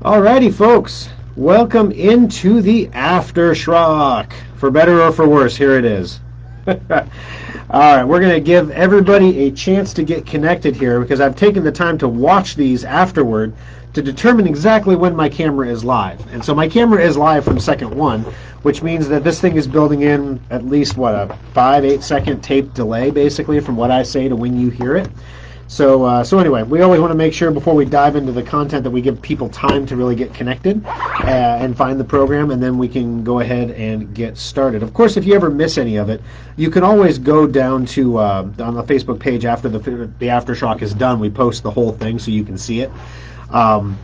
Alrighty, folks. Welcome into the Aftershock. For better or for worse, here it is. Alright, we're going to give everybody a chance to get connected here because I've taken the time to watch these afterward to determine exactly when my camera is live. And so my camera is live from second one, which means that this thing is building in at least, a 5-8 second tape delay, basically, from what I say to when you hear it. So anyway, we always want to make sure before we dive into the content that we give people time to really get connected and find the program, and then we can go ahead and get started. Of course, if you ever miss any of it, you can always go down to on the Facebook page after the Aftershock is done. We post the whole thing so you can see it. Man,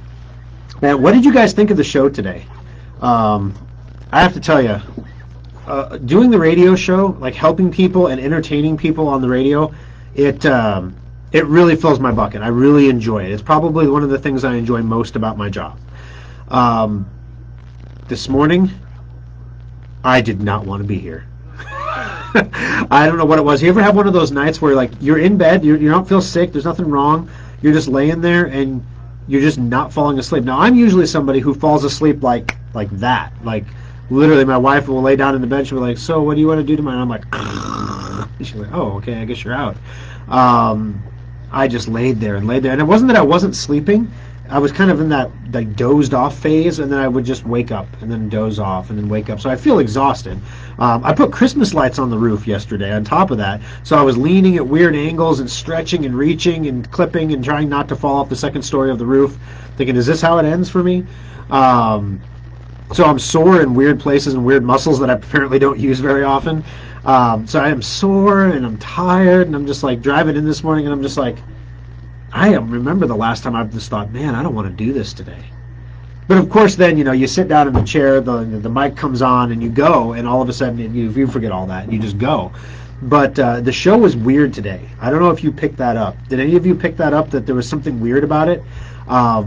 what did you guys think of the show today? I have to tell you, doing the radio show, like helping people and entertaining people on the radio, it really fills my bucket. I really enjoy it. It's probably one of the things I enjoy most about my job. This morning, I did not want to be here. I don't know what it was. You ever have one of those nights where like you're in bed, you don't feel sick, there's nothing wrong, you're just laying there and you're just not falling asleep. Now, I'm usually somebody who falls asleep like that. Like, literally, my wife will lay down in the bed, she'll be like, so what do you want to do tonight? And I'm like, she's like, oh, okay, I guess you're out. I just laid there, and it wasn't that I wasn't sleeping. I was kind of in that like dozed off phase, and then I would just wake up and then doze off and then wake up. So I feel exhausted. I put Christmas lights on the roof yesterday on top of that, so I was leaning at weird angles and stretching and reaching and clipping and trying not to fall off the second story of the roof, thinking, is this how it ends for me? So I'm sore in weird places and weird muscles that I apparently don't use very often. So I am sore and I'm tired, and I'm just like driving in this morning, and I'm just like, I remember the last time I just thought, man, I don't want to do this today. But of course, then you sit down in the chair, the mic comes on, and you go, and all of a sudden you forget all that, and you just go. But the show was weird today. I don't know if you picked that up. Did any of you pick that up? That there was something weird about it? I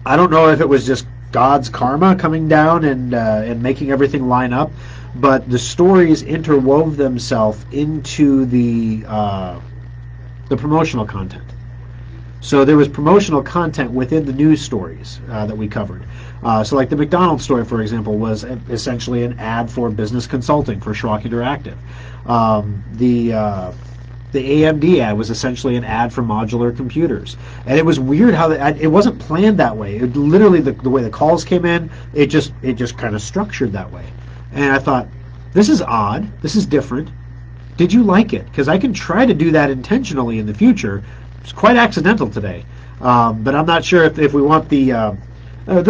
don't know if it was just God's karma coming down and making everything line up, but the stories interwove themselves into the promotional content. So there was promotional content within the news stories that we covered. So like the McDonald's story, for example, was essentially an ad for business consulting for Schrock Interactive. The AMD ad was essentially an ad for modular computers. And it was weird how it wasn't planned that way. It literally, the way the calls came in, it just kind of structured that way. And I thought, this is odd. This is different. Did you like it? Because I can try to do that intentionally in the future. It's quite accidental today. But I'm not sure if we want the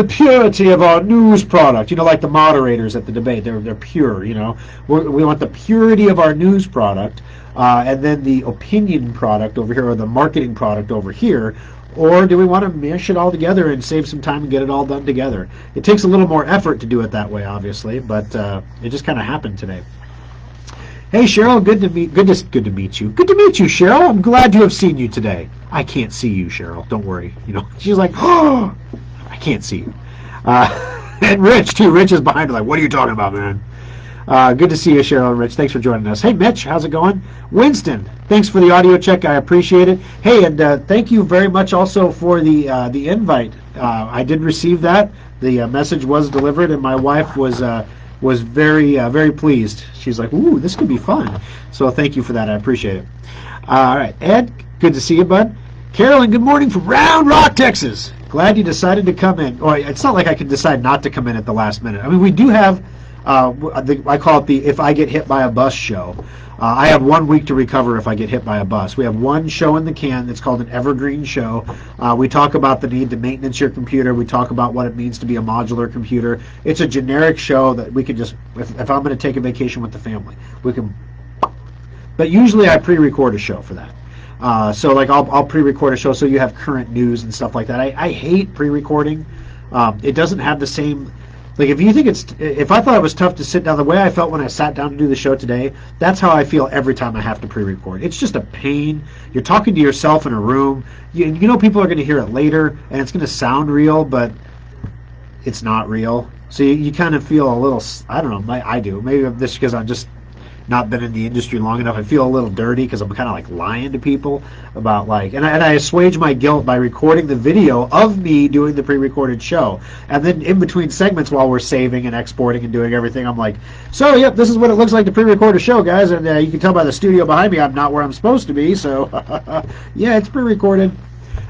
purity of our news product, like the moderators at the debate, they're pure, we want the purity of our news product, and then the opinion product over here, or the marketing product over here, or do we want to mash it all together and save some time and get it all done together? It takes a little more effort to do it that way, obviously, but it just kind of happened today. Hey Cheryl, good to meet you. Good to meet you, Cheryl. I'm glad to have seen you today. I can't see you, Cheryl. Don't worry. She's like, oh, I can't see you. And Rich too. Rich is behind her, like, what are you talking about, man? Good to see you, Cheryl and Rich. Thanks for joining us. Hey, Mitch, how's it going? Winston, thanks for the audio check. I appreciate it. Hey, and thank you very much also for the invite. I did receive that. The message was delivered, and my wife was very very pleased. She's like, ooh, this could be fun. So thank you for that. I appreciate it. All right, Ed, good to see you, bud. Carolyn, good morning from Round Rock, Texas. Glad you decided to come in. Or it's not like I could decide not to come in at the last minute. I mean, we do have, I call it the If I Get Hit by a Bus show. I have 1 week to recover if I get hit by a bus. We have one show in the can that's called an evergreen show. We talk about the need to maintenance your computer. We talk about what it means to be a modular computer. It's a generic show that we could just, if I'm going to take a vacation with the family, we can. But usually I pre-record a show for that. So like I'll pre-record a show so you have current news and stuff like that. I hate pre-recording. It doesn't have the same. Like if I thought it was tough to sit down, the way I felt when I sat down to do the show today, that's how I feel every time I have to pre-record. It's just a pain. You're talking to yourself in a room. You know people are going to hear it later, and it's going to sound real, but it's not real. So you kind of feel a little, I don't know, I do. Maybe this because I'm just, not been in the industry long enough. I feel a little dirty because I'm kind of like lying to people about like, and I assuage my guilt by recording the video of me doing the pre-recorded show, and then in between segments while we're saving and exporting and doing everything, I'm like, so yep, this is what it looks like to pre-record a show, guys, and you can tell by the studio behind me I'm not where I'm supposed to be, so yeah, it's pre-recorded.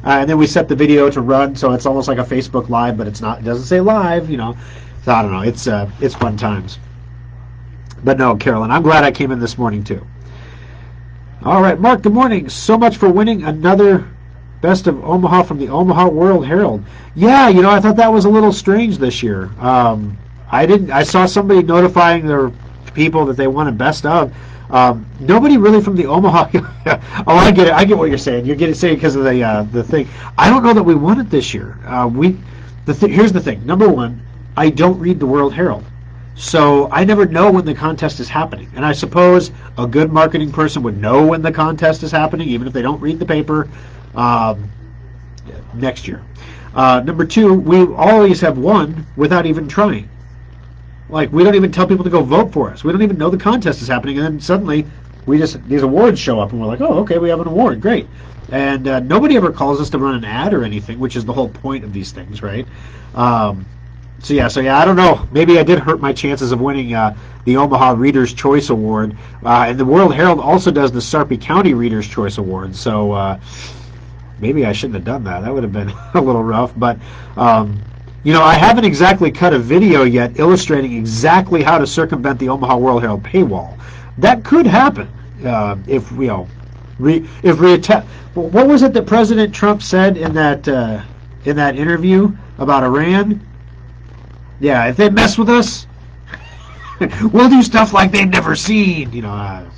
And then we set the video to run, so it's almost like a Facebook Live, but it's not. It doesn't say live, you know. So I don't know. It's fun times. But no, Carolyn, I'm glad I came in this morning too. All right, Mark. Good morning. So much for winning another Best of Omaha from the Omaha World Herald. Yeah, you know, I thought that was a little strange this year. I saw somebody notifying their people that they won a Best of. Nobody really from the Omaha. Oh, I get it. I get what you're saying. You're getting saying because of the thing. I don't know that we won it this year. Here's the thing. Number one, I don't read the World Herald, so I never know when the contest is happening. And I suppose a good marketing person would know when the contest is happening, even if they don't read the paper. Next year. Number two, we always have won without even trying. Like, we don't even tell people to go vote for us. We don't even know the contest is happening, and then suddenly these awards show up, and we're like, oh, okay, we have an award, great. And nobody ever calls us to run an ad or anything, which is the whole point of these things, right? So yeah, I don't know. Maybe I did hurt my chances of winning the Omaha Reader's Choice Award. And the World Herald also does the Sarpy County Reader's Choice Award, so maybe I shouldn't have done that. That would have been a little rough, but... you know, I haven't exactly cut a video yet illustrating exactly how to circumvent the Omaha World Herald paywall. That could happen if you know, what was it that President Trump said in that interview about Iran? Yeah, if they mess with us, we'll do stuff like they've never seen. You know.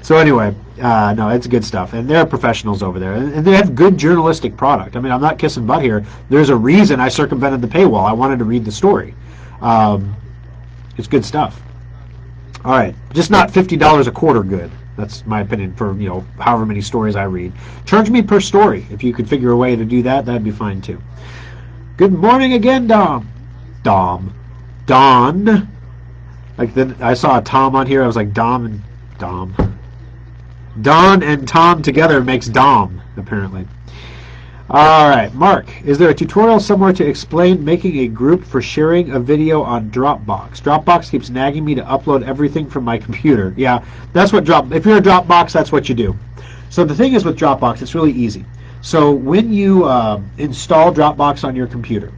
So anyway, no, it's good stuff, and they're professionals over there, and they have good journalistic product. I mean, I'm not kissing butt here. There's a reason I circumvented the paywall. I wanted to read the story. It's good stuff. All right, just not $50 a quarter good. That's my opinion for, you know, however many stories I read. Charge me per story. If you could figure a way to do that, that'd be fine too. Good morning again, Don. Like I saw a Tom on here. I was like Dom. Don and Tom together makes Dom, apparently. All right, Mark, is there a tutorial somewhere to explain making a group for sharing a video on Dropbox? Dropbox keeps nagging me to upload everything from my computer. Yeah, that's what if you're a Dropbox, that's what you do. So the thing is with Dropbox, it's really easy. So when you install Dropbox on your computer,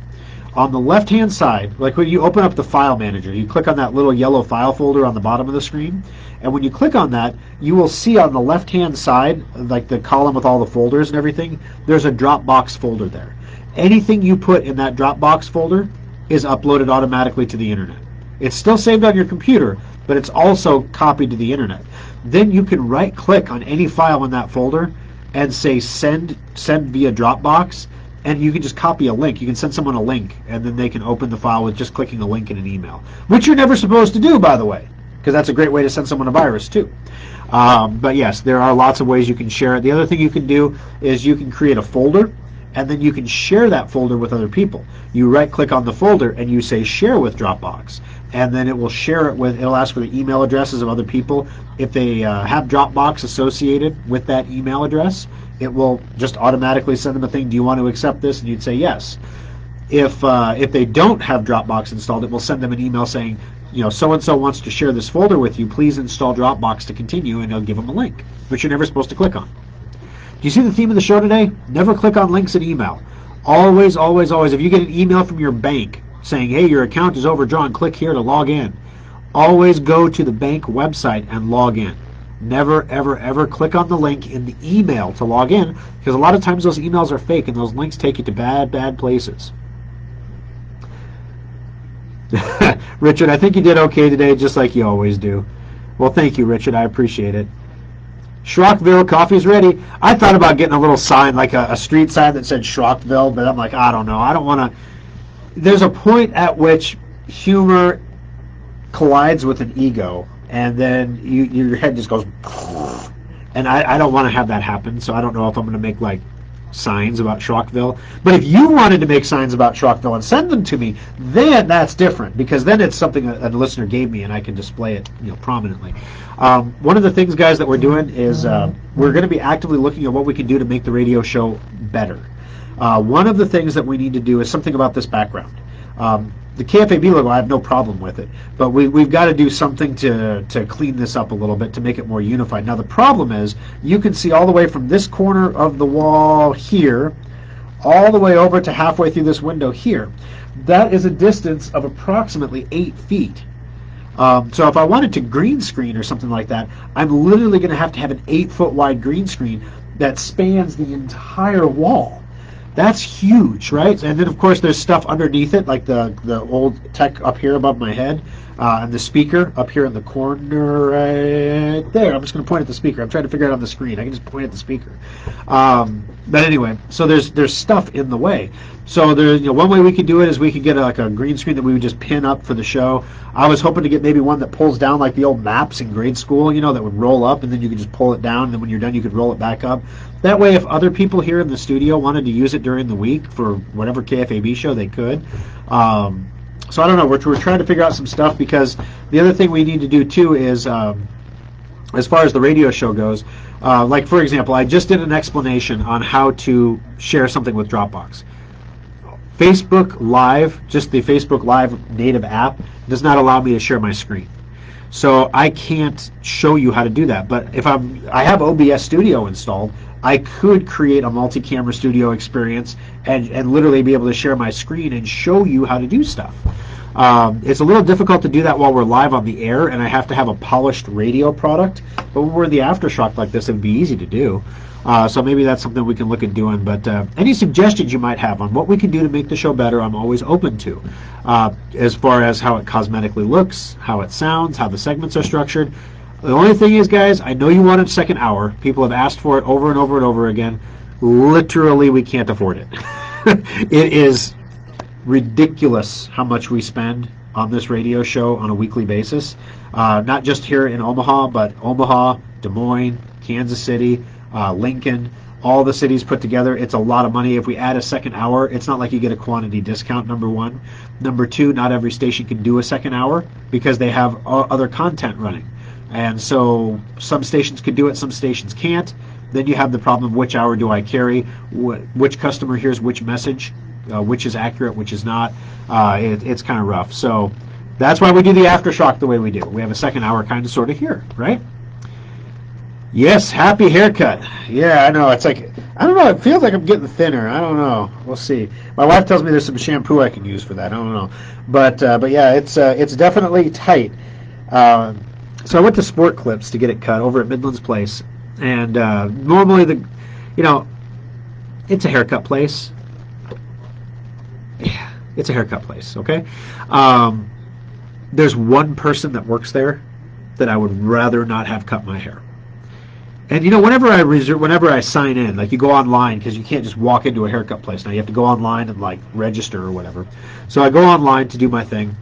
on the left-hand side, like when you open up the file manager, you click on that little yellow file folder on the bottom of the screen, and when you click on that, you will see on the left-hand side, like the column with all the folders and everything, there's a Dropbox folder there. Anything you put in that Dropbox folder is uploaded automatically to the internet. It's still saved on your computer, but it's also copied to the internet. Then you can right-click on any file in that folder and say send via Dropbox, and you can just copy a link. You can send someone a link, and then they can open the file with just clicking a link in an email, which you're never supposed to do, by the way, because that's a great way to send someone a virus, too. But yes, there are lots of ways you can share it. The other thing you can do is you can create a folder, and then you can share that folder with other people. You right-click on the folder, and you say Share with Dropbox, and then it will share it with, it'll ask for the email addresses of other people. If they have Dropbox associated with that email address, it will just automatically send them a thing, do you want to accept this? And you'd say yes. If they don't have Dropbox installed, it will send them an email saying, you know, so-and-so wants to share this folder with you, please install Dropbox to continue, and it'll give them a link, which you're never supposed to click on. Do you see the theme of the show today? Never click on links in email. Always, always, always, if you get an email from your bank saying, hey, your account is overdrawn, click here to log in, always go to the bank website and log in. Never, ever, ever click on the link in the email to log in, because a lot of times those emails are fake and those links take you to bad, bad places. Richard, I think you did okay today, just like you always do. Well, thank you, Richard. I appreciate it. Schrockville, coffee's ready. I thought about getting a little sign, like a street sign that said Schrockville, but I'm like, I don't know. I don't want to. There's a point at which humor collides with an ego, and then your head just goes, and I don't want to have that happen, so I don't know if I'm going to make like signs about Schrockville. But if you wanted to make signs about Schrockville and send them to me, then that's different, because then it's something a listener gave me and I can display it, prominently. One of the things, guys, that we're doing is we're going to be actively looking at what we can do to make the radio show better. One of the things that we need to do is something about this background. The KFAB logo, I have no problem with it, but we've got to do something to clean this up a little bit to make it more unified. Now the problem is, you can see all the way from this corner of the wall here, all the way over to halfway through this window here. That is a distance of approximately 8 feet. So if I wanted to green screen or something like that, I'm literally going to have an 8-foot wide green screen that spans the entire wall. That's huge, right? And then, of course, there's stuff underneath it, like the old tech up here above my head, and the speaker up here in the corner right there. I'm just going to point at the speaker. I'm trying to figure it out on the screen. I can just point at the speaker. But anyway, so there's stuff in the way. So there's, one way we could do it is we could get a green screen that we would just pin up for the show. I was hoping to get maybe one that pulls down like the old maps in grade school, that would roll up, and then you could just pull it down, and then when you're done you could roll it back up. That way, if other people here in the studio wanted to use it during the week for whatever KFAB show, they could. So I don't know. We're trying to figure out some stuff, because the other thing we need to do too is, as far as the radio show goes, like for example, I just did an explanation on how to share something with Dropbox. Facebook Live, just the Facebook Live native app, does not allow me to share my screen. So I can't show you how to do that. But if I have OBS Studio installed, I could create a multi-camera studio experience and literally be able to share my screen and show you how to do stuff. It's a little difficult to do that while we're live on the air, and I have to have a polished radio product. But when we're in the aftershock like this, it would be easy to do. So maybe that's something we can look at doing. But any suggestions you might have on what we can do to make the show better, I'm always open to. As far as how it cosmetically looks, how it sounds, how the segments are structured. The only thing is, guys, I know you want a second hour. People have asked for it over and over and over again. Literally, we can't afford it. It is ridiculous how much we spend on this radio show on a weekly basis. Not just here in Omaha, but Omaha, Des Moines, Kansas City, Lincoln, all the cities put together. It's a lot of money. If we add a second hour, it's not like you get a quantity discount, number one. Number two, not every station can do a second hour because they have other content running. And so some stations could do it, some stations can't. Then you have the problem of which hour do I carry, which customer hears which message, which is accurate, which is not. It's kind of rough. So that's why we do the aftershock the way we do. We have a second hour kind of sort of here, right? Yes, happy haircut. Yeah, I know. It's like, I don't know. It feels like I'm getting thinner. I don't know. We'll see. My wife tells me there's some shampoo I can use for that. I don't know. But yeah, it's definitely tight. So I went to Sport Clips to get it cut over at Midlands Place, and normally it's a haircut place. Yeah, it's a haircut place. Okay. There's one person that works there that I would rather not have cut my hair. And whenever I sign in, like you go online, because you can't just walk into a haircut place now. You have to go online and like register or whatever. So I go online to do my thing,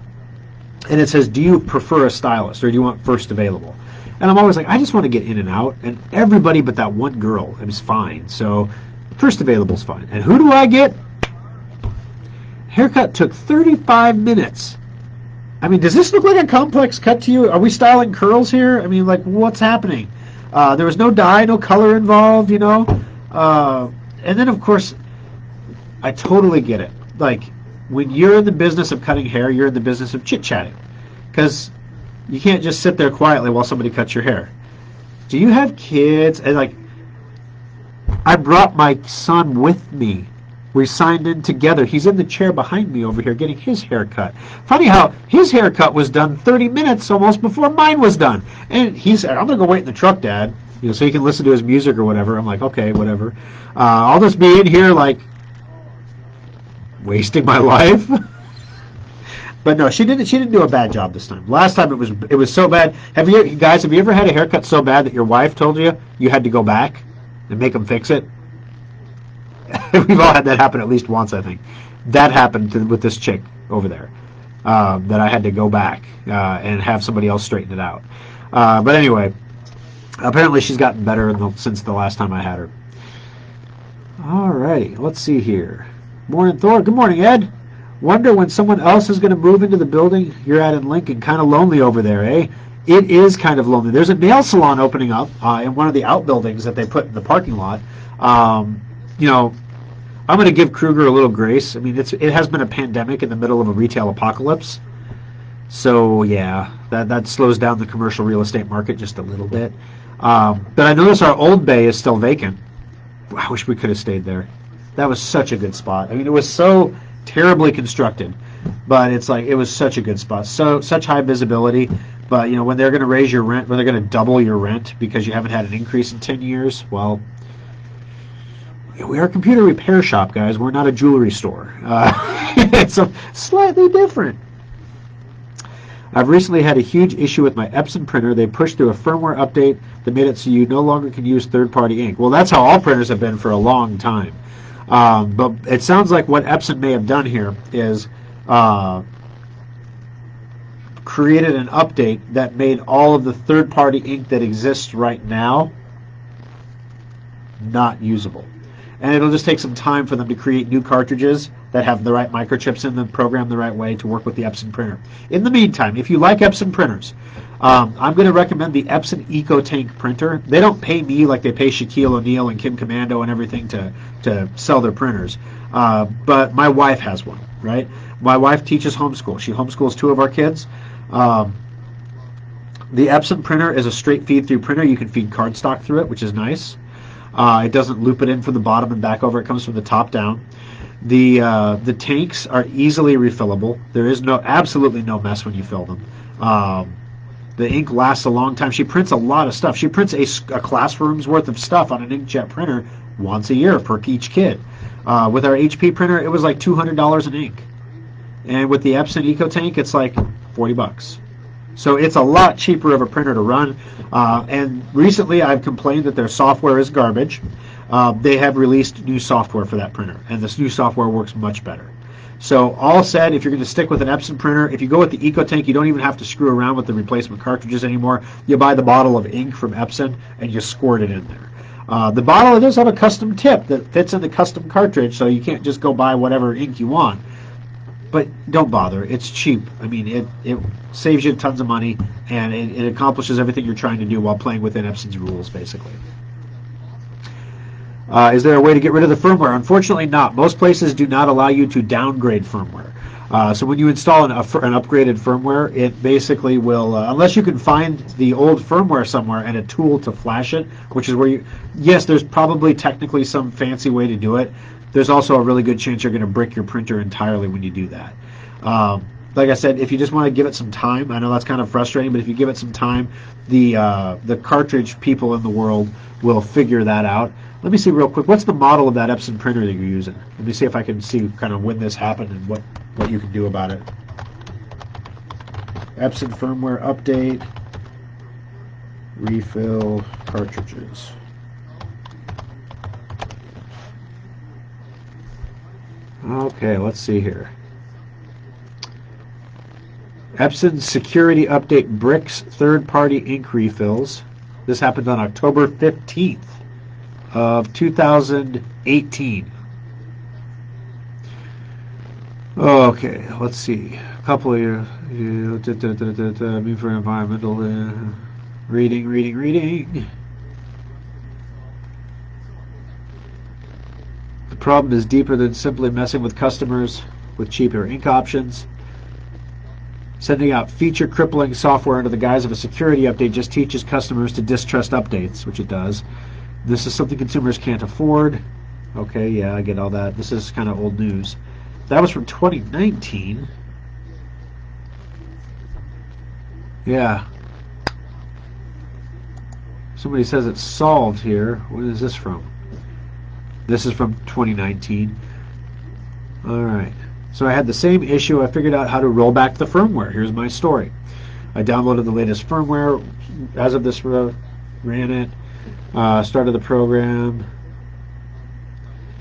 and it says, do you prefer a stylist or do you want first available? And I'm always like, I just want to get in and out. And everybody but that one girl is fine. So first available is fine. And who do I get? Haircut took 35 minutes. I mean, does this look like a complex cut to you? Are we styling curls here? I mean, like, what's happening? There was no dye, no color involved, And then, of course, I totally get it. Like, when you're in the business of cutting hair, you're in the business of chit-chatting. Because you can't just sit there quietly while somebody cuts your hair. Do you have kids? And, like, I brought my son with me. We signed in together. He's in the chair behind me over here getting his hair cut. Funny how his haircut was done 30 minutes almost before mine was done. And he said, I'm going to go wait in the truck, Dad, so he can listen to his music or whatever. I'm like, okay, whatever. I'll just be in here, like, wasting my life. But no, she didn't do a bad job this time. Last time it was so bad. Have you ever had a haircut so bad that your wife told you had to go back and make them fix it? We've all had that happen at least once, I think. That happened with this chick over there, that I had to go back and have somebody else straighten it out. But anyway, apparently she's gotten better since the last time I had her. Alrighty, let's see here. Morning, Thor. Good morning, Ed. Wonder when someone else is going to move into the building you're at in Lincoln. Kind of lonely over there, eh? It is kind of lonely. There's a nail salon opening up in one of the outbuildings that they put in the parking lot. You know, I'm going to give Kruger a little grace. I mean, it has been a pandemic in the middle of a retail apocalypse. So, yeah, that slows down the commercial real estate market just a little bit. But I notice our old bay is still vacant. I wish we could have stayed there. That was such a good spot. I mean, it was so terribly constructed, but it's like it was such a good spot. So such high visibility. But you know, when they're going to raise your rent, when they're going to double your rent because you haven't had an increase in 10 years, well, we are a computer repair shop, guys. We're not a jewelry store. It's slightly different. I've recently had a huge issue with my Epson printer. They pushed through a firmware update that made it so you no longer can use third-party ink. Well, that's how all printers have been for a long time. But it sounds like what Epson may have done here is created an update that made all of the third-party ink that exists right now not usable. And it'll just take some time for them to create new cartridges that have the right microchips in them, programmed the right way to work with the Epson printer. In the meantime, if you like Epson printers, I'm going to recommend the Epson EcoTank printer. They don't pay me like they pay Shaquille O'Neal and Kim Commando and everything to sell their printers. But my wife has one, right? My wife teaches homeschool. She homeschools 2 of our kids. The Epson printer is a straight feed-through printer. You can feed cardstock through it, which is nice. It doesn't loop it in from the bottom and back over. It comes from the top down. The tanks are easily refillable. There is absolutely no mess when you fill them. The ink lasts a long time. She prints a lot of stuff. She prints a classroom's worth of stuff on an inkjet printer once a year per each kid. With our HP printer, it was like $200 an ink. And with the Epson EcoTank, it's like $40. So it's a lot cheaper of a printer to run. And recently I've complained that their software is garbage. They have released new software for that printer, and this new software works much better. So all said, if you're going to stick with an Epson printer, if you go with the EcoTank, you don't even have to screw around with the replacement cartridges anymore. You buy the bottle of ink from Epson, and you squirt it in there. The bottle does have a custom tip that fits in the custom cartridge, so you can't just go buy whatever ink you want. But don't bother. It's cheap. I mean, it saves you tons of money, and it accomplishes everything you're trying to do while playing within Epson's rules, basically. Is there a way to get rid of the firmware? Unfortunately not. Most places do not allow you to downgrade firmware. So when you install an upgraded firmware, it basically will, unless you can find the old firmware somewhere and a tool to flash it, which is where yes, there's probably technically some fancy way to do it. There's also a really good chance you're going to brick your printer entirely when you do that. Like I said, if you just want to give it some time, I know that's kind of frustrating, but if you give it some time, the cartridge people in the world will figure that out. Let me see real quick. What's the model of that Epson printer that you're using? Let me see if I can see kind of when this happened and what you can do about it. Epson firmware update, refill cartridges. Okay, let's see here. Epson security update bricks third-party ink refills. This happened on October 15th of 2018. Okay, let's see. A couple of me for environmental reading. The problem is deeper than simply messing with customers with cheaper ink options. Sending out feature-crippling software under the guise of a security update just teaches customers to distrust updates, which it does. This is something consumers can't afford. Okay, yeah, I get all that. This is kind of old news. That was from 2019. Yeah. Somebody says it's solved here. What is this from? This is from 2019. All right. So I had the same issue. I figured out how to roll back the firmware. Here's my story. I downloaded the latest firmware. As of this, ran it. Started the program.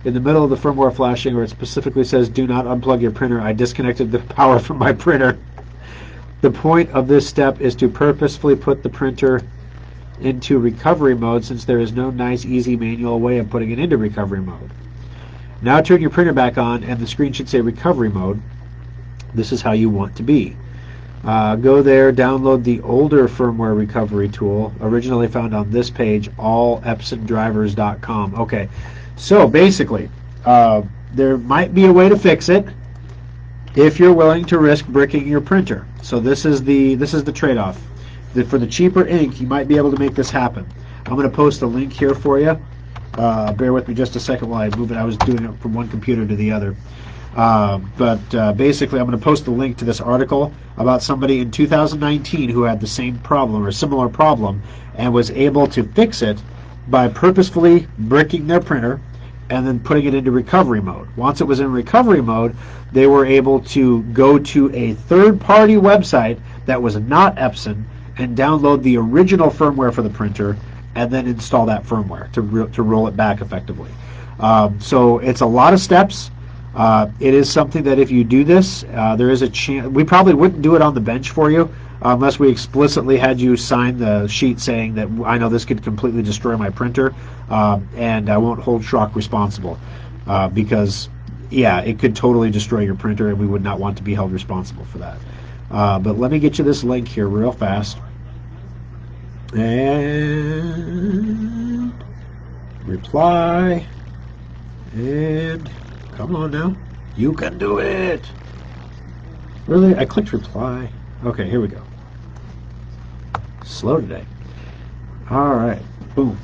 In the middle of the firmware flashing, where it specifically says do not unplug your printer, I disconnected the power from my printer. The point of this step is to purposefully put the printer into recovery mode, since there is no nice, easy manual way of putting it into recovery mode. Now turn your printer back on, and the screen should say recovery mode. This is how you want to be. Go there, download the older firmware recovery tool, originally found on this page, allepsondrivers.com. Okay, so basically, there might be a way to fix it if you're willing to risk bricking your printer. So this is the trade-off. For the cheaper ink, you might be able to make this happen. I'm going to post a link here for you. Bear with me just a second while I move it. I was doing it from one computer to the other. Basically, I'm going to post a link to this article about somebody in 2019 who had the same problem or similar problem and was able to fix it by purposefully bricking their printer and then putting it into recovery mode. Once it was in recovery mode, they were able to go to a third-party website that was not Epson and download the original firmware for the printer and then install that firmware to roll it back effectively. So it's a lot of steps. It is something that if you do this, there is a chance. We probably wouldn't do it on the bench for you unless we explicitly had you sign the sheet saying that I know this could completely destroy my printer, and I won't hold Schrock responsible because, yeah, it could totally destroy your printer, and we would not want to be held responsible for that. But let me get you this link here real fast. And reply. And come on now. You can do it. Really? I clicked reply. Okay, here we go. Slow today. All right. Boom.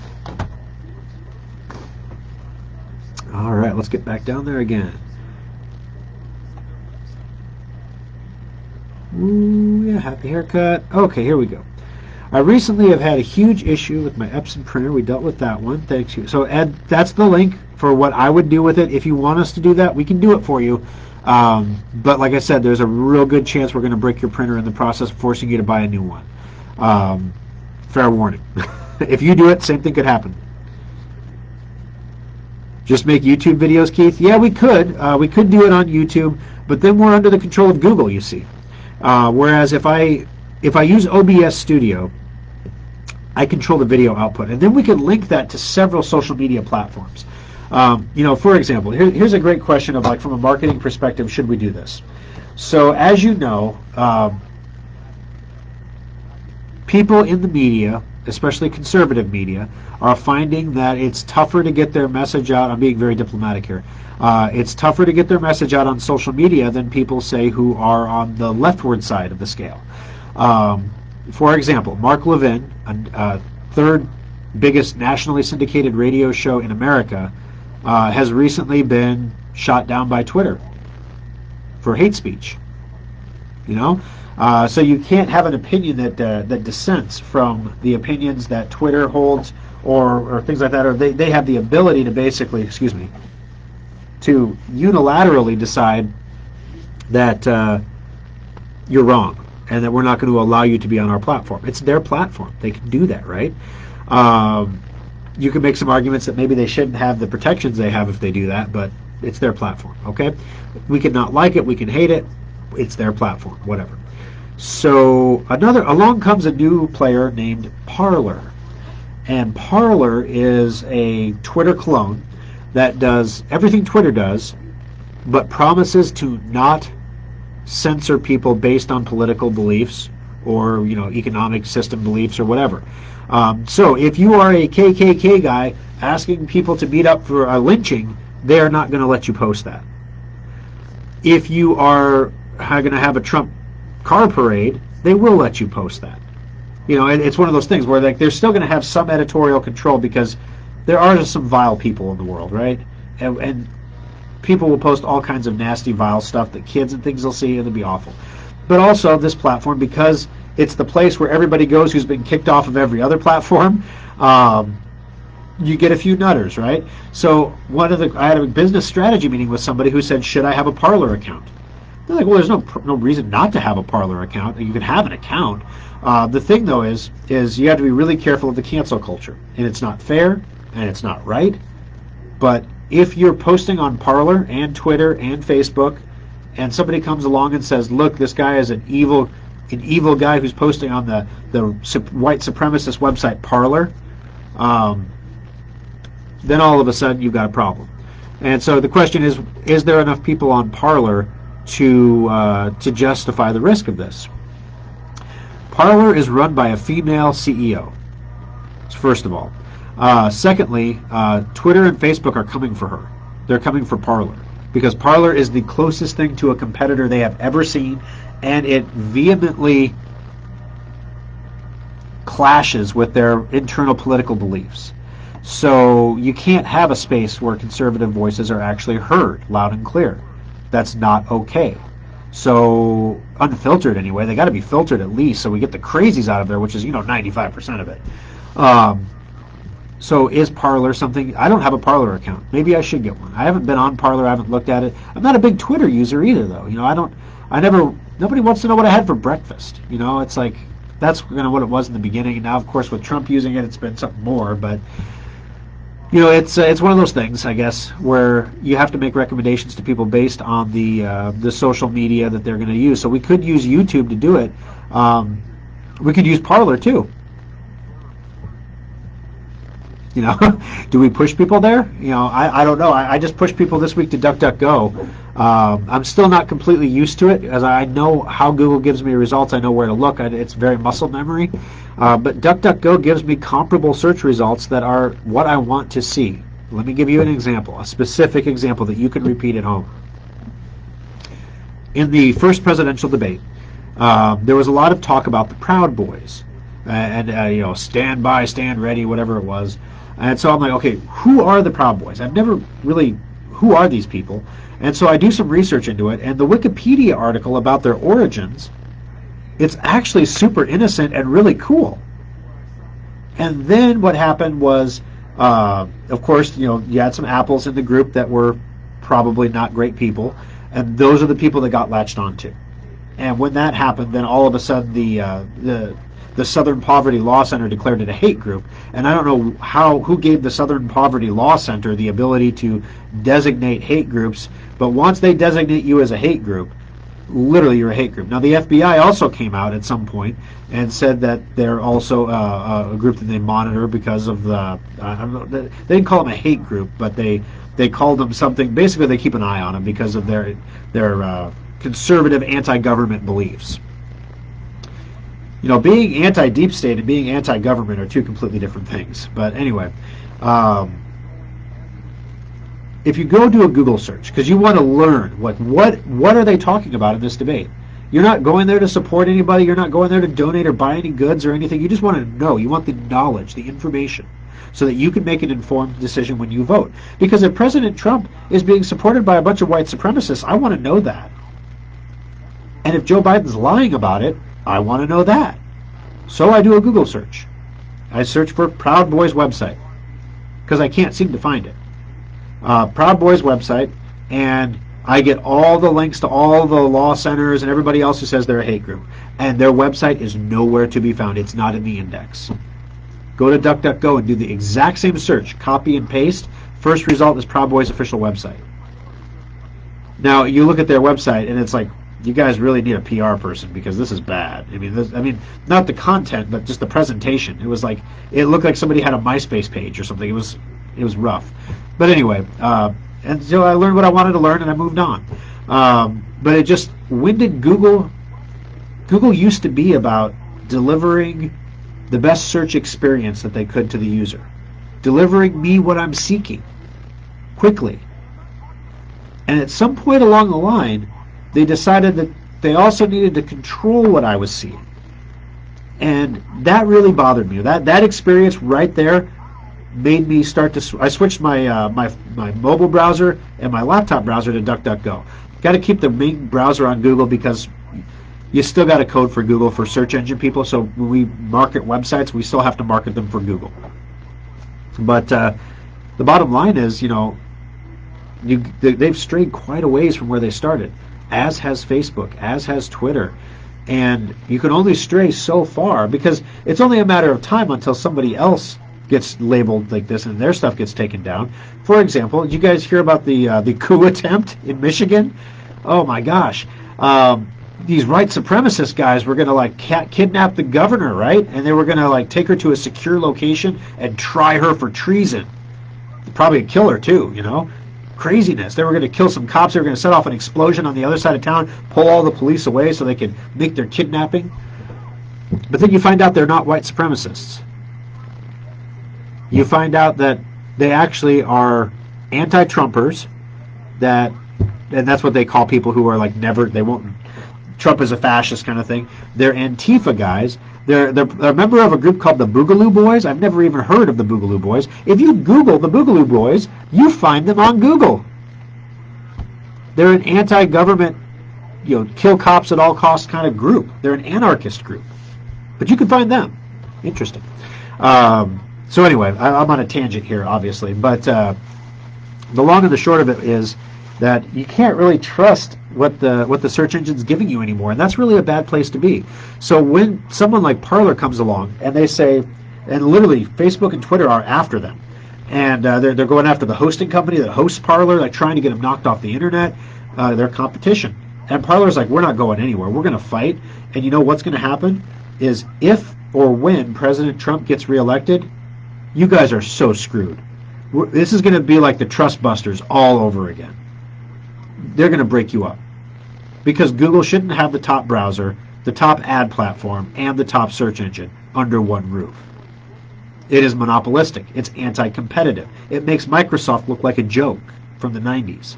All right, let's get back down there again. Ooh, yeah, happy haircut. Okay, here we go. I recently have had a huge issue with my Epson printer. We dealt with that one. Thanks you. So Ed, that's the link for what I would do with it. If you want us to do that, we can do it for you. But like I said, there's a real good chance we're going to break your printer in the process, forcing you to buy a new one. Fair warning. If you do it, same thing could happen. Just make YouTube videos, Keith? Yeah, we could. We could do it on YouTube, but then we're under the control of Google, you see. Whereas if I use OBS Studio, I control the video output, and then we can link that to several social media platforms. For example, here's a great question of, like, from a marketing perspective, should we do this? So as you know, people in the media, especially conservative media, are finding that it's tougher to get their message out. I'm being very diplomatic here. It's tougher to get their message out on social media than people, say, who are on the leftward side of the scale. For example, Mark Levin, third biggest nationally syndicated radio show in America, has recently been shot down by Twitter for hate speech. So you can't have an opinion that dissents from the opinions that Twitter holds or things like that, or they have the ability to basically, to unilaterally decide that you're wrong and that we're not going to allow you to be on our platform. It's their platform. They can do that, right? You can make some arguments that maybe they shouldn't have the protections they have if they do that, but it's their platform, okay? We can not like it, we can hate it, it's their platform, whatever. So along comes a new player named Parler. And Parler is a Twitter clone that does everything Twitter does, but promises to not censor people based on political beliefs or economic system beliefs or whatever. So if you are a KKK guy asking people to meet up for a lynching, they are not going to let you post that. If you are going to have a Trump car parade, they will let you post that. It's one of those things where they're still going to have some editorial control because there are just some vile people in the world, right? And people will post all kinds of nasty, vile stuff that kids and things will see, and it'll be awful. But also this platform, because it's the place where everybody goes who's been kicked off of every other platform, you get a few nutters, right? So I had a business strategy meeting with somebody who said, should I have a Parler account? They're like, well, there's no reason not to have a Parler account. You can have an account. The thing, though, is you have to be really careful of the cancel culture. And it's not fair, and it's not right. But if you're posting on Parler and Twitter and Facebook, and somebody comes along and says, look, this guy is an evil guy who's posting on the white supremacist website Parler, then all of a sudden you've got a problem. And so the question is there enough people on Parler to justify the risk of this? Parler is run by a female CEO, first of all. Secondly, Twitter and Facebook are coming for her. They're coming for Parler because Parler is the closest thing to a competitor they have ever seen, and it vehemently clashes with their internal political beliefs. So you can't have a space where conservative voices are actually heard loud and clear. That's not okay. So unfiltered anyway, they got to be filtered at least, so we get the crazies out of there, which is 95% of it. So is Parler something? I don't have a Parler account. Maybe I should get one. I haven't been on Parler. I haven't looked at it. I'm not a big Twitter user either, though. Nobody wants to know what I had for breakfast. It's like that's what it was in the beginning. And now, of course, with Trump using it, it's been something more. But it's one of those things, I guess, where you have to make recommendations to people based on the social media that they're going to use. So we could use YouTube to do it. We could use Parler too. Do we push people there? I don't know. I just pushed people this week to DuckDuckGo. I'm still not completely used to it, as I know how Google gives me results. I know where to look. It's very muscle memory. But DuckDuckGo gives me comparable search results that are what I want to see. Let me give you an example, a specific example that you can repeat at home. In the first presidential debate, there was a lot of talk about the Proud Boys. And stand by, stand ready, whatever it was. And so I'm like, okay, who are the Proud Boys? I've never really, who are these people? And so I do some research into it, and the Wikipedia article about their origins, it's actually super innocent and really cool. And then what happened was, of course, you had some apples in the group that were probably not great people, and those are the people that got latched onto. And when that happened, then all of a sudden the Southern Poverty Law Center declared it a hate group. And I don't know who gave the Southern Poverty Law Center the ability to designate hate groups, but once they designate you as a hate group, literally you're a hate group. Now the FBI also came out at some point and said that they're also a group that they monitor because of the, I don't know, they didn't call them a hate group, but they called them something, basically they keep an eye on them because of their conservative anti-government beliefs. Being anti-deep state and being anti-government are two completely different things. But anyway, if you go do a Google search, because you want to learn what are they talking about in this debate. You're not going there to support anybody. You're not going there to donate or buy any goods or anything. You just want to know. You want the knowledge, the information, so that you can make an informed decision when you vote. Because if President Trump is being supported by a bunch of white supremacists, I want to know that. And if Joe Biden's lying about it, I want to know that. So I do a Google search. I search for Proud Boys website because I can't seem to find it. Proud Boys website, and I get all the links to all the law centers and everybody else who says they're a hate group. And their website is nowhere to be found. It's not in the index. Go to DuckDuckGo and do the exact same search. Copy and paste. First result is Proud Boys official website. Now, you look at their website, and it's like, you guys really need a PR person because this is bad. I mean, not the content, but just the presentation. It was like, it looked like somebody had a MySpace page or something. It was rough. But anyway, and so I learned what I wanted to learn, and I moved on. But when did Google used to be about delivering the best search experience that they could to the user, delivering me what I'm seeking quickly. And at some point along the line, they decided that they also needed to control what I was seeing. And that really bothered me. That experience right there made me start to... I switched my mobile browser and my laptop browser to DuckDuckGo. Got to keep the main browser on Google because you still got to code for Google for search engine people. So when we market websites, we still have to market them for Google. But the bottom line is, they've strayed quite a ways from where they started, as has Facebook, as has Twitter. And you can only stray so far because it's only a matter of time until somebody else gets labeled like this and their stuff gets taken down. For example, did you guys hear about the coup attempt in Michigan? Oh my gosh. These white supremacist guys were going to kidnap the governor, right? And they were going to take her to a secure location and try her for treason. Probably kill her too, craziness. They were going to kill some cops. They were going to set off an explosion on the other side of town, pull all the police away so they could make their kidnapping. But then you find out they're not white supremacists. You find out that they actually are anti-Trumpers, and that's what they call people who are like they won't, Trump is a fascist kind of thing. They're Antifa guys. They're a member of a group called the Boogaloo Boys. I've never even heard of the Boogaloo Boys. If you Google the Boogaloo Boys, you find them on Google. They're an anti-government, kill cops at all costs kind of group. They're an anarchist group. But you can find them. Interesting. So anyway, I'm on a tangent here, obviously. But the long and the short of it is that you can't really trust what the search engine's giving you anymore, and that's really a bad place to be. So when someone like Parler comes along and they say, and literally Facebook and Twitter are after them, and they're going after the hosting company that hosts Parler, like trying to get them knocked off the internet, their competition. And Parler's like, we're not going anywhere. We're going to fight. And you know what's going to happen is if or when President Trump gets reelected, you guys are so screwed. This is going to be like the Trust Busters all over again. They're going to break you up. Because Google shouldn't have the top browser, the top ad platform, and the top search engine under one roof. It is monopolistic. It's anti-competitive. It makes Microsoft look like a joke from the 90s.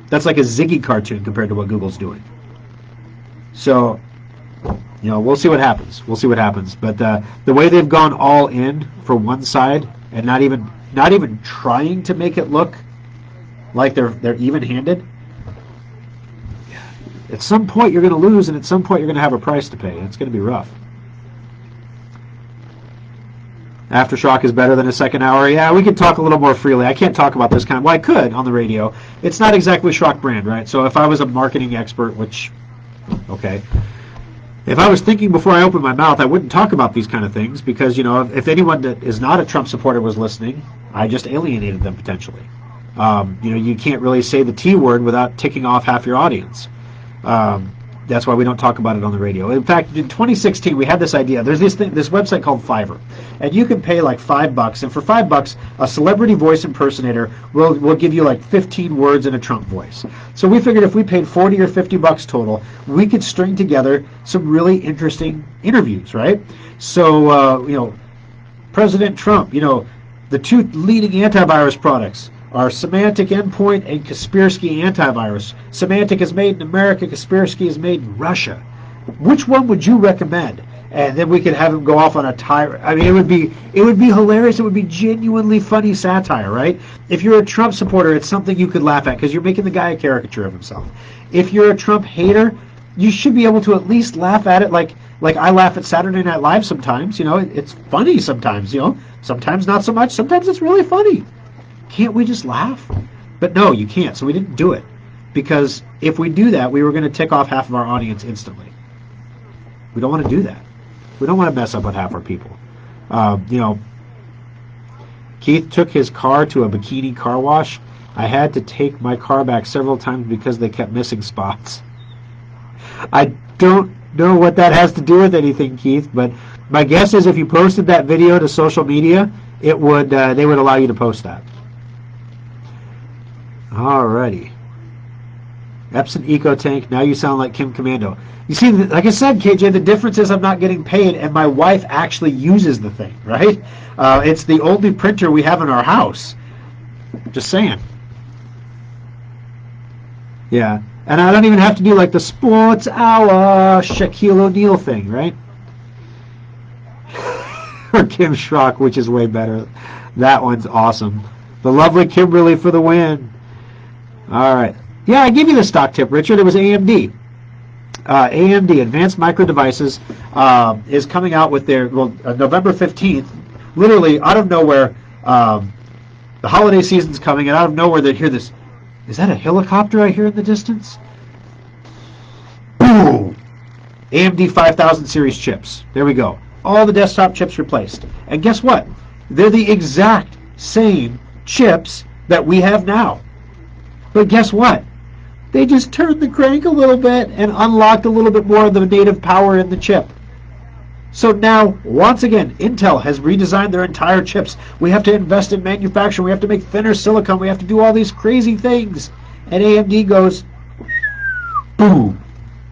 That's like a Ziggy cartoon compared to what Google's doing. So, we'll see what happens. We'll see what happens. But the way they've gone all in for one side and not even trying to make it look like they're even-handed, at some point you're going to lose, and at some point you're going to have a price to pay. It's going to be rough. Aftershock is better than a second hour. Yeah, we could talk a little more freely. I can't talk about this kind of... Well, I could on the radio. It's not exactly Schrock brand, right? So if I was a marketing expert, which... Okay. If I was thinking before I opened my mouth, I wouldn't talk about these kind of things because, if anyone that is not a Trump supporter was listening, I just alienated them potentially. You can't really say the T word without ticking off half your audience. That's why we don't talk about it on the radio. In fact, in 2016, we had this idea. There's this website called Fiverr, and you can pay like $5, and for $5, a celebrity voice impersonator will give you like 15 words in a Trump voice. So we figured if we paid $40 or $50 total, we could string together some really interesting interviews, right? So, President Trump, the two leading antivirus products are Symantec Endpoint and Kaspersky Antivirus. Symantec is made in America, Kaspersky is made in Russia. Which one would you recommend? And then we could have him go off on a tirade. I mean, it would be hilarious. It would be genuinely funny satire, right? If you're a Trump supporter, it's something you could laugh at because you're making the guy a caricature of himself. If you're a Trump hater, you should be able to at least laugh at it like I laugh at Saturday Night Live sometimes. It's funny sometimes, Sometimes not so much. Sometimes it's really funny. Can't we just laugh? But no, you can't. So we didn't do it. Because if we do that, we were going to tick off half of our audience instantly. We don't want to do that. We don't want to mess up with half our people. Keith took his car to a bikini car wash. I had to take my car back several times because they kept missing spots. I don't know what that has to do with anything, Keith, but my guess is if you posted that video to social media, they would allow you to post that. Alrighty. Epson EcoTank, now you sound like Kim Commando. You see, like I said, KJ, the difference is I'm not getting paid, and my wife actually uses the thing, right? It's the only printer we have in our house. Just saying. Yeah. And I don't even have to do like the Sports Hour Shaquille O'Neal thing, right? Or Kim Schrock, which is way better. That one's awesome. The lovely Kimberly for the win. All right. Yeah, I gave you the stock tip, Richard. It was AMD. AMD, Advanced Micro Devices, is coming out with their, November 15th, literally out of nowhere, the holiday season's coming, and out of nowhere they hear this. Is that a helicopter I hear in the distance? Boom! AMD 5000 series chips. There we go. All the desktop chips replaced. And guess what? They're the exact same chips that we have now. But guess what? They just turned the crank a little bit and unlocked a little bit more of the native power in the chip. So now, once again, Intel has redesigned their entire chips. We have to invest in manufacturing. We have to make thinner silicon. We have to do all these crazy things. And AMD goes, boom.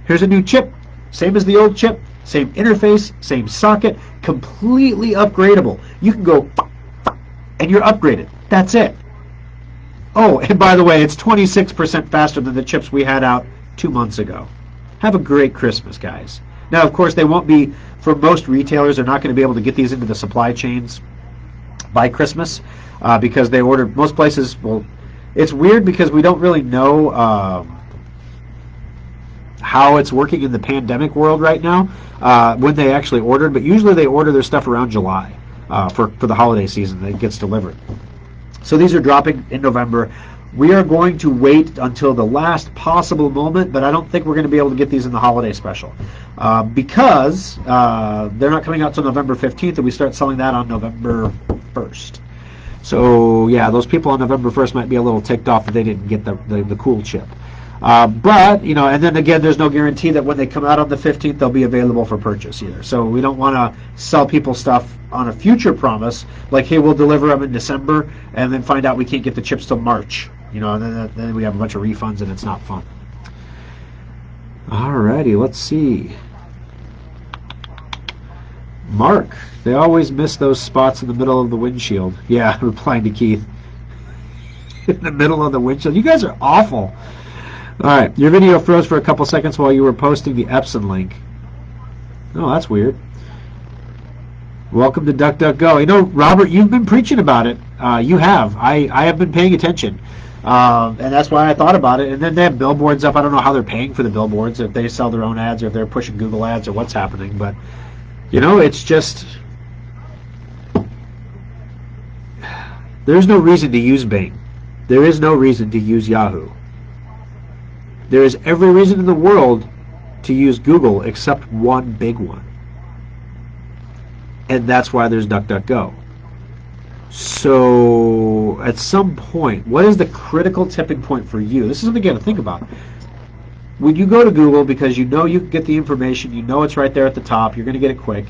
Here's a new chip. Same as the old chip. Same interface. Same socket. Completely upgradable. You can go, and you're upgraded. That's it. Oh, and by the way, it's 26% faster than the chips we had out 2 months ago. Have a great Christmas, guys. Now, of course, they won't be, for most retailers, they're not going to be able to get these into the supply chains by Christmas because they ordered, most places, well, it's weird because we don't really know how it's working in the pandemic world right now when they actually ordered, but usually they order their stuff around July for the holiday season that it gets delivered. So these are dropping in November. We are going to wait until the last possible moment, but I don't think we're going to be able to get these in the holiday special because they're not coming out until November 15th, and we start selling that on November 1st. So, yeah, those people on November 1st might be a little ticked off that they didn't get the cool chip. But, you know, and then again, there's no guarantee that when they come out on the 15th, they'll be available for purchase either. So we don't want to sell people stuff on a future promise, like, hey, we'll deliver them in December, and then find out we can't get the chips till March. You know, and then we have a bunch of refunds, and it's not fun. Alrighty, let's see. Mark, they always miss those spots in the middle of the windshield. Yeah, replying to Keith. In the middle of the windshield. You guys are awful. Alright, your video froze for a couple seconds while you were posting the Epson link. Oh, that's weird. Welcome to DuckDuckGo. You know, Robert, you've been preaching about it. You have. I have been paying attention. And that's why I thought about it. And then they have billboards up. I don't know how they're paying for the billboards, if they sell their own ads or if they're pushing Google ads or what's happening. But, you know, it's just... There's no reason to use Bing. There is no reason to use Yahoo. There is every reason in the world to use Google except one big one. And that's why there's DuckDuckGo. So, at some point, what is the critical tipping point for you? This is something you got to think about. When you go to Google, because you know you can get the information, you know it's right there at the top, you're going to get it quick,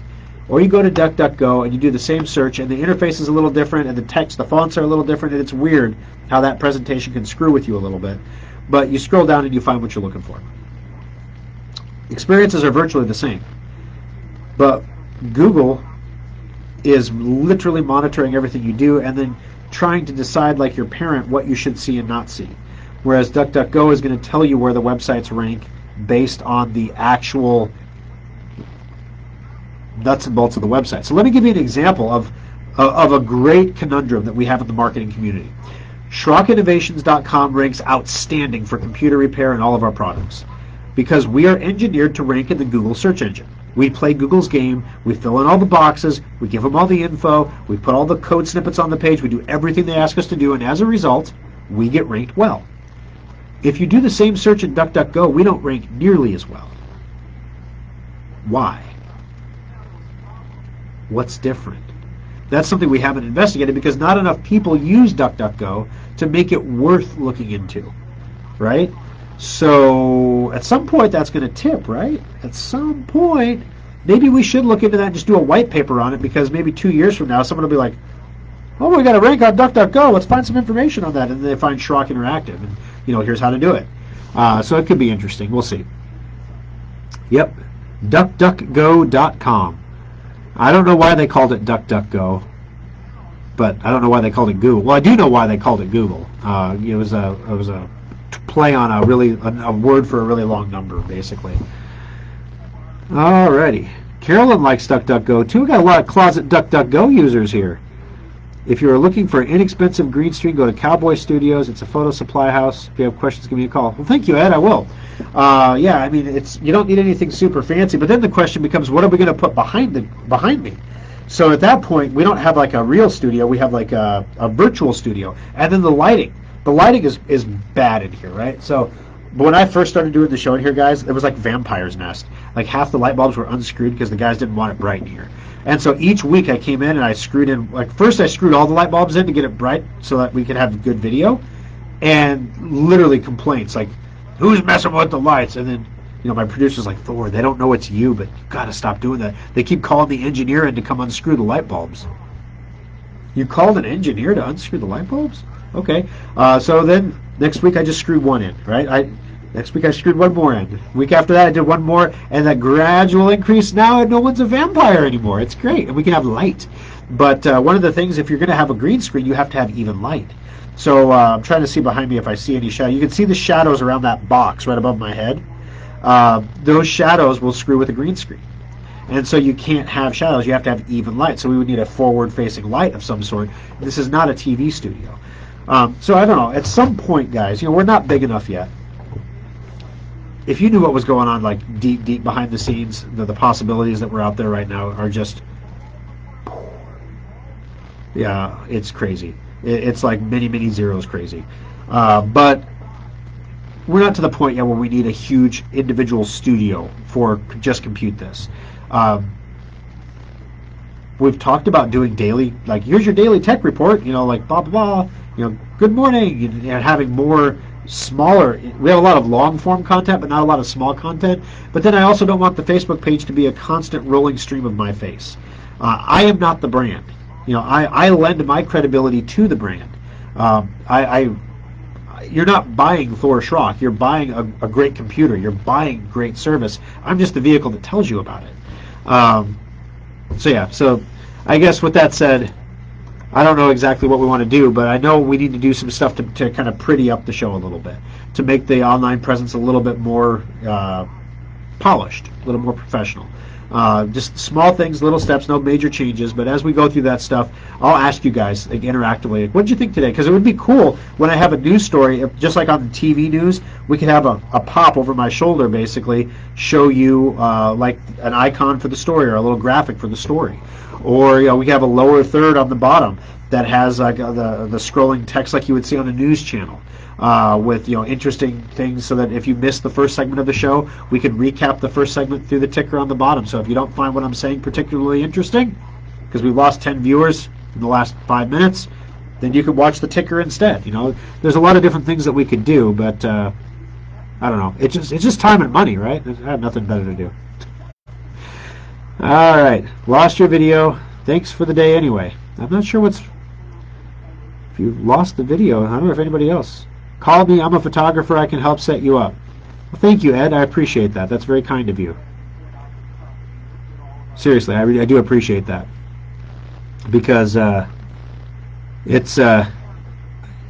or you go to DuckDuckGo and you do the same search, and the interface is a little different, and the text, the fonts are a little different, and it's weird how that presentation can screw with you a little bit. But you scroll down and you find what you're looking for. Experiences are virtually the same. But Google is literally monitoring everything you do and then trying to decide, like your parent, what you should see and not see. Whereas DuckDuckGo is going to tell you where the websites rank based on the actual nuts and bolts of the website. So let me give you an example of a great conundrum that we have in the marketing community. SchrockInnovations.com ranks outstanding for computer repair and all of our products because we are engineered to rank in the Google search engine. We play Google's game, we fill in all the boxes, we give them all the info, we put all the code snippets on the page, we do everything they ask us to do, and as a result, we get ranked well. If you do the same search in DuckDuckGo, we don't rank nearly as well. Why? What's different? That's something we haven't investigated because not enough people use DuckDuckGo to make it worth looking into, right? So at some point that's going to tip, right? At some point, maybe we should look into that and just do a white paper on it because maybe 2 years from now someone will be like, oh, we got to rank on DuckDuckGo. Let's find some information on that. And then they find Schrock Interactive and, you know, here's how to do it. So it could be interesting. We'll see. Yep. DuckDuckGo.com. I don't know why they called it DuckDuckGo, but I don't know why they called it Google. Well, I do know why they called it Google. It was a play on a word for a really long number, basically. Alrighty. Carolyn likes DuckDuckGo too. We got a lot of closet DuckDuckGo users here. If you're looking for an inexpensive green screen, go to Cowboy Studios. It's a photo supply house. If you have questions, give me a call. Well, thank you, Ed. I will. Yeah, I mean, you don't need anything super fancy. But then the question becomes, what are we going to put behind me? So at that point, we don't have like a real studio. We have like a virtual studio. And then the lighting. The lighting is bad in here, right? So when I first started doing the show in here, guys, it was like Vampire's Nest. Like half the light bulbs were unscrewed because the guys didn't want it bright in here. And so each week I came in and I screwed in, like first I screwed all the light bulbs in to get it bright so that we could have good video. And literally complaints like, who's messing with the lights? And then My producer's like, Thor, they don't know it's you, but you got to stop doing that. They keep calling the engineer in to come unscrew the light bulbs. You called an engineer to unscrew the light bulbs? Okay. So then next week I just screwed one in, right? Next week I screwed one more in. Week after that I did one more, and that gradual increase, now no one's a vampire anymore. It's great, and we can have light. But one of the things, if you're going to have a green screen, you have to have even light. So I'm trying to see behind me if I see any shadow. You can see the shadows around that box right above my head. Those shadows will screw with a green screen. And so you can't have shadows. You have to have even light. So we would need a forward-facing light of some sort. This is not a TV studio. So I don't know. At some point, guys, we're not big enough yet. If you knew what was going on, like deep behind the scenes, the possibilities that were out there right now are just, yeah, it's crazy. It's like many zeros crazy. But we're not to the point yet where we need a huge individual studio for just compute this. We've talked about doing daily, like, here's your daily tech report, like blah blah blah, good morning, and having more smaller. We have a lot of long form content, but not a lot of small content. But then I also don't want the Facebook page to be a constant rolling stream of my face. I am not the brand. I lend my credibility to the brand. You're not buying Thor Schrock. You're buying a great computer. You're buying great service. I'm just the vehicle that tells you about it. So I guess with that said, I don't know exactly what we want to do, but I know we need to do some stuff to kind of pretty up the show a little bit, to make the online presence a little bit more polished, a little more professional. Just small things, little steps, no major changes. But as we go through that stuff, I'll ask you guys, like, interactively, what did you think today? Because it would be cool when I have a news story, just like on the TV news, we could have a pop over my shoulder, basically, show you like an icon for the story or a little graphic for the story. Or we have a lower third on the bottom that has like the scrolling text like you would see on a news channel. With interesting things, so that if you missed the first segment of the show, we can recap the first segment through the ticker on the bottom. So if you don't find what I'm saying particularly interesting, because we've lost 10 viewers in the last 5 minutes, then you could watch the ticker instead. There's a lot of different things that we could do, but I don't know. It's just time and money, right? I have nothing better to do. All right, lost your video. Thanks for the day anyway. I'm not sure if you lost the video. I don't know if anybody else. Call me. I'm a photographer. I can help set you up. Well, thank you, Ed. I appreciate that. That's very kind of you. Seriously, I do appreciate that, because it's a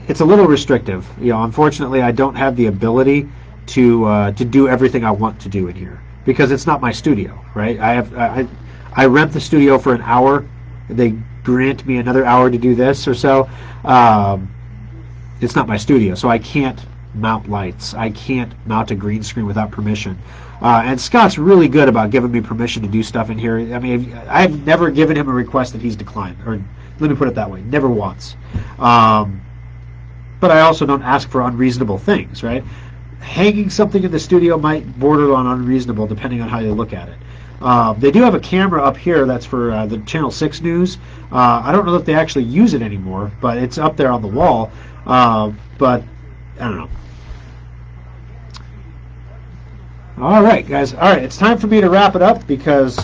little restrictive. Unfortunately, I don't have the ability to do everything I want to do in here, because it's not my studio, right? I rent the studio for an hour. They grant me another hour to do this or so. It's not my studio, so I can't mount lights. I can't mount a green screen without permission. And Scott's really good about giving me permission to do stuff in here. I mean, I've never given him a request that he's declined, or let me put it that way, never once. But I also don't ask for unreasonable things, right? Hanging something in the studio might border on unreasonable, depending on how you look at it. They do have a camera up here that's for the Channel 6 news. I don't know if they actually use it anymore, but it's up there on the wall. But I don't know. All right, guys. All right, it's time for me to wrap it up, because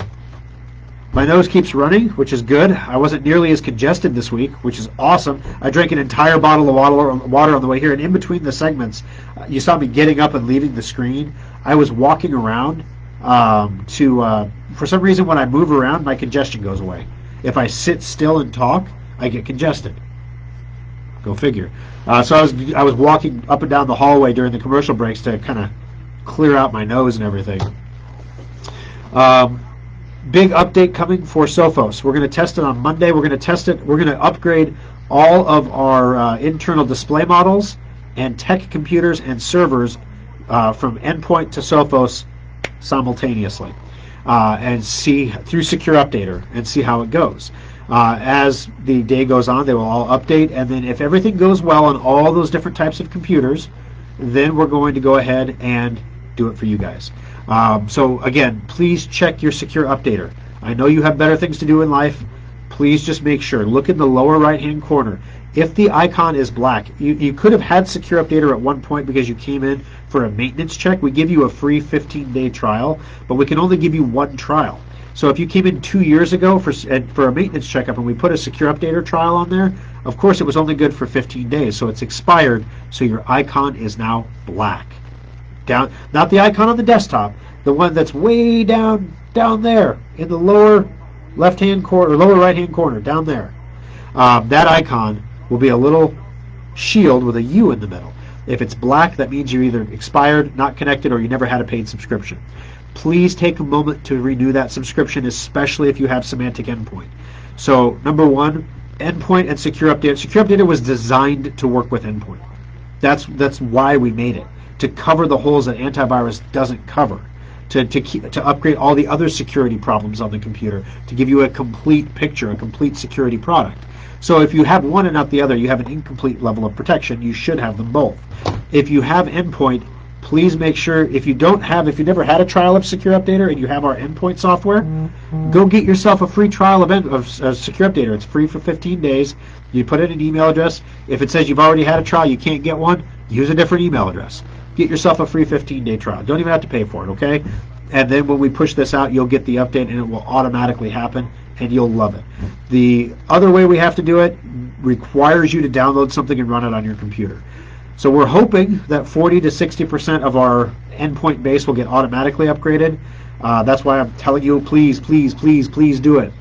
my nose keeps running, which is good. I wasn't nearly as congested this week, which is awesome. I drank an entire bottle of water on the way here, and in between the segments, you saw me getting up and leaving the screen. I was walking around for some reason, when I move around, my congestion goes away. If I sit still and talk, I get congested. Go figure. So I was walking up and down the hallway during the commercial breaks to kind of clear out my nose and everything. Big update coming for Sophos. We're going to test it on Monday. We're going to test it. We're going to upgrade all of our internal display models and tech computers and servers from Endpoint to Sophos simultaneously, and see through Secure Updater and see how it goes. As the day goes on, they will all update, and then if everything goes well on all those different types of computers, then we're going to go ahead and do it for you guys. So again, please check your Secure Updater. I know you have better things to do in life. please just make sure, look in the lower right-hand corner. If the icon is black, you could have had Secure Updater at one point because you came in for a maintenance check. We give you a free 15-day trial, but we can only give you one trial. So if you came in 2 years ago for a maintenance checkup and we put a Secure Updater trial on there, of course it was only good for 15 days, so it's expired, so your icon is now black. Down, not the icon on the desktop, the one that's way down there in the lower left-hand corner, or lower right-hand corner, down there. That icon will be a little shield with a U in the middle. If it's black, that means you're either expired, not connected, or you never had a paid subscription. Please take a moment to renew that subscription, especially if you have Symantec Endpoint. So, number one, Endpoint and Secure Updater. Secure Updater was designed to work with Endpoint. That's why we made it, to cover the holes that antivirus doesn't cover, to upgrade all the other security problems on the computer, to give you a complete picture, a complete security product. So if you have one and not the other, you have an incomplete level of protection. You should have them both. If you have Endpoint, please make sure, if you never had a trial of Secure Updater and you have our Endpoint software, go get yourself a free trial of Secure Updater. It's free for 15 days. You put in an email address. If it says you've already had a trial, you can't get one, use a different email address. Get yourself a free 15-day trial. Don't even have to pay for it, okay? And then when we push this out, you'll get the update and it will automatically happen and you'll love it. The other way we have to do it requires you to download something and run it on your computer. So we're hoping that 40 to 60% of our endpoint base will get automatically upgraded. That's why I'm telling you, please, please, please, please do it.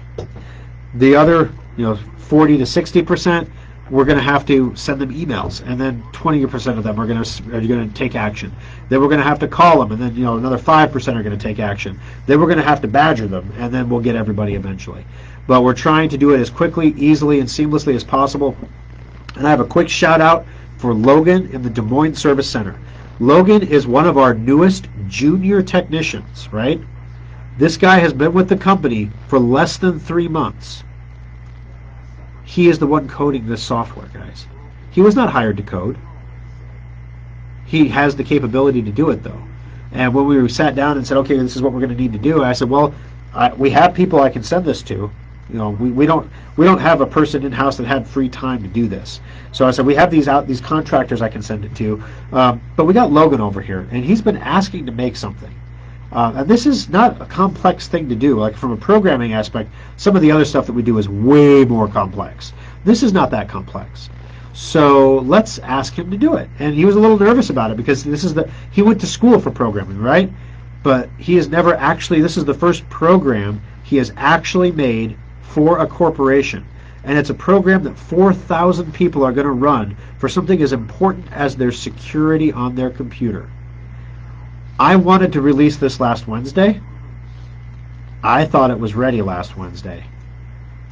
The other, 40 to 60%, we're going to have to send them emails, and then 20% of them are going to take action. Then we're going to have to call them, and then another 5% are going to take action. Then we're going to have to badger them, and then we'll get everybody eventually. But we're trying to do it as quickly, easily, and seamlessly as possible. And I have a quick shout out for Logan in the Des Moines Service Center. Logan is one of our newest junior technicians, right? This guy has been with the company for less than 3 months. He is the one coding this software, guys. He was not hired to code. He has the capability to do it, though. And when we sat down and said, okay, this is what we're going to need to do, I said, well, we have people I can send this to. We don't have a person in-house that had free time to do this. So I said, we have these contractors I can send it to. But we got Logan over here, and he's been asking to make something. And this is not a complex thing to do. Like from a programming aspect, some of the other stuff that we do is way more complex. This is not that complex. So let's ask him to do it. And he was a little nervous about it because he went to school for programming, right? But he has never actually, this is the first program he has actually made for a corporation. And it's a program that 4,000 people are going to run for something as important as their security on their computer. I wanted to release this last Wednesday. I thought it was ready last Wednesday.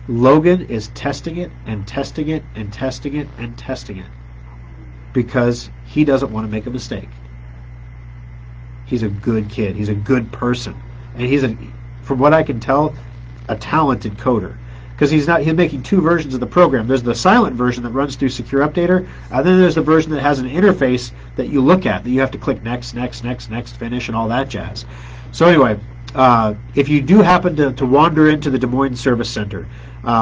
Logan is testing it and testing it and testing it and testing it because he doesn't want to make a mistake. He's a good kid. He's a good person. And he's, from what I can tell, a talented coder. Because he's making two versions of the program. There's the silent version that runs through Secure Updater, and then there's the version that has an interface that you look at, that you have to click next, next, next, next, finish, and all that jazz. So anyway, if you do happen to wander into the Des Moines Service Center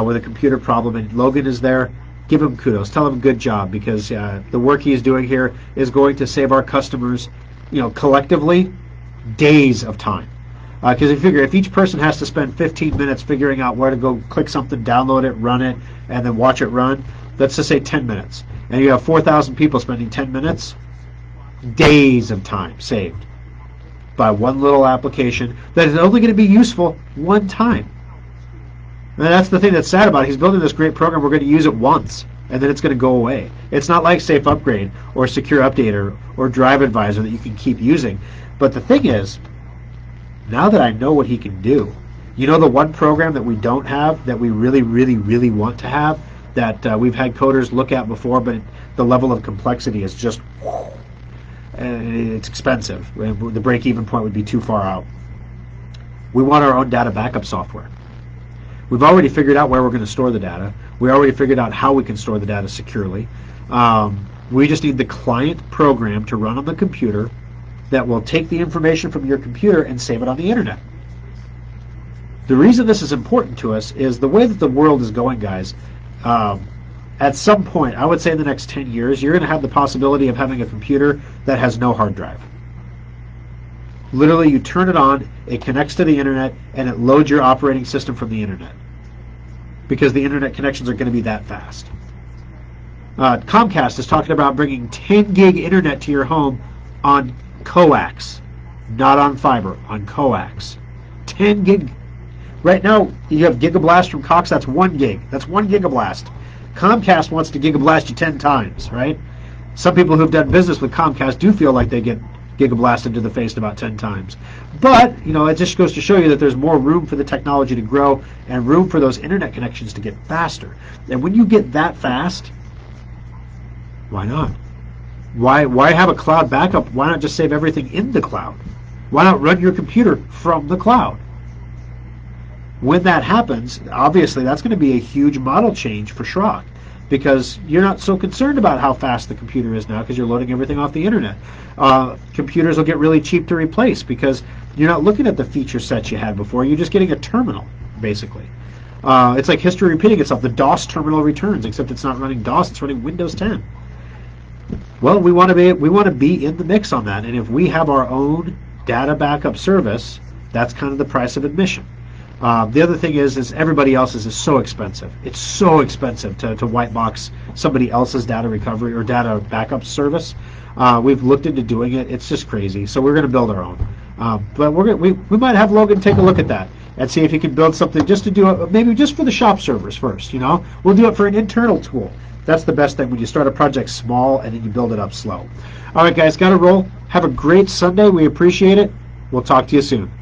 with a computer problem and Logan is there, give him kudos. Tell him good job, because the work he is doing here is going to save our customers, collectively, days of time. Because you figure if each person has to spend 15 minutes figuring out where to go click something, download it, run it, and then watch it run, let's just say 10 minutes. And you have 4,000 people spending 10 minutes, days of time saved by one little application that is only going to be useful one time. And that's the thing that's sad about it. He's building this great program. We're going to use it once, and then it's going to go away. It's not like Safe Upgrade or Secure Updater or Drive Advisor that you can keep using. But the thing is, now that I know what he can do, the one program that we don't have that we really, really, really want to have, that we've had coders look at before, but the level of complexity is just, and it's expensive. The break-even point would be too far out. We want our own data backup software. We've already figured out where we're going to store the data. We already figured out how we can store the data securely. We just need the client program to run on the computer that will take the information from your computer and save it on the internet. The reason this is important to us is the way that the world is going, guys. At some point, I would say in the next 10 years, you're going to have the possibility of having a computer that has no hard drive. Literally, you turn it on, it connects to the internet, and it loads your operating system from the internet. Because the internet connections are going to be that fast. Comcast is talking about bringing 10 gig internet to your home on coax, not on fiber, on coax. 10 gig. Right now, you have Gigablast from Cox, that's 1 gig. That's 1 Gigablast. Comcast wants to Gigablast you 10 times, right? Some people who've done business with Comcast do feel like they get Gigablasted to the face about 10 times. But, it just goes to show you that there's more room for the technology to grow and room for those internet connections to get faster. And when you get that fast, why not? Why have a cloud backup? Why not just save everything in the cloud? Why not run your computer from the cloud? When that happens, obviously that's going to be a huge model change for Schrock, because you're not so concerned about how fast the computer is now because you're loading everything off the internet. Computers will get really cheap to replace because you're not looking at the feature sets you had before. You're just getting a terminal, basically. It's like history repeating itself. The DOS terminal returns, except it's not running DOS, it's running Windows 10. Well, we want to be in the mix on that, and if we have our own data backup service, that's kind of the price of admission. The other thing is everybody else's is so expensive. It's so expensive to white box somebody else's data recovery or data backup service. We've looked into doing it. It's just crazy. So we're going to build our own. But we might have Logan take a look at that and see if he can build something just to do it, maybe just for the shop servers first. We'll do it for an internal tool. That's the best thing when you start a project small and then you build it up slow. All right, guys, got to roll. Have a great Sunday. We appreciate it. We'll talk to you soon.